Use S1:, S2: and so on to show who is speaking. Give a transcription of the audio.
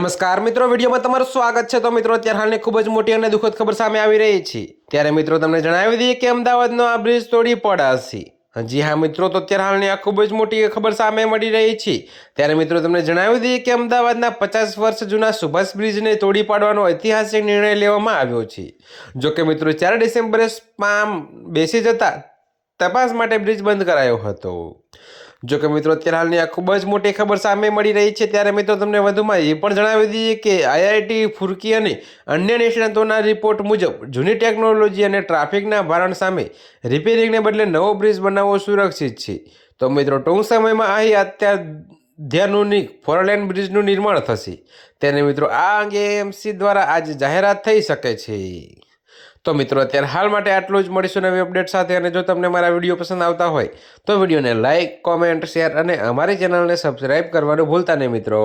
S1: નમસ્કાર મિત્રો, વિડીયોમાં તમારું સ્વાગત છે। તો મિત્રો, અત્યારે હાલની ખૂબ જ મોટી અને દુઃખદ ખબર સામે આવી રહી છે। ત્યારે મિત્રો તમને જણાવી દઈએ કે અમદાવાદનો આ બ્રિજ તોડી પડાશે। જી હા મિત્રો, તો અત્યારે હાલની આ ખૂબ જ મોટી ખબર સામે મળી રહી છે। ત્યારે મિત્રો તમને જણાવી દઈએ કે અમદાવાદના 50 વર્ષ જૂના સુભાષ બ્રિજને તોડી પાડવાનો ઐતિહાસિક નિર્ણય લેવામાં આવ્યો છે। જોકે મિત્રો 4 ડિસેમ્બરે સ્પામ બેસી જતા તપાસ માટે બ્રિજ બંધ કરાયો હતો। જો કે મિત્રો અત્યારે હાલની આ ખૂબ જ મોટી ખબર સામે મળી રહી છે। ત્યારે મિત્રો તમને વધુમાં એ પણ જણાવી દઈએ કે આઈઆઈટી ફુરકી અને અન્ય નિષ્ણાતોના રિપોર્ટ મુજબ જૂની ટેકનોલોજી અને ટ્રાફિકના ભારણ સામે રિપેરિંગને બદલે નવો બ્રિજ બનાવવો સુરક્ષિત છે। તો મિત્રો ટૂંક સમયમાં અહીં અત્યાધુનિક 4 લેન બ્રિજનું નિર્માણ થશે। તેને મિત્રો આ અંગે એએમસી દ્વારા આજે જાહેરાત થઈ શકે છે। તો મિત્રો અત્યારે હાલ માટે આટલું જ। મળીશું નવી અપડેટ સાથે। અને જો તમને મારા વિડીયો પસંદ આવતા હોય તો વિડીયોને લાઇક, કોમેન્ટ, શેર અને અમારી ચેનલને સબસ્ક્રાઈબ કરવાનું ભૂલતા નહીં મિત્રો।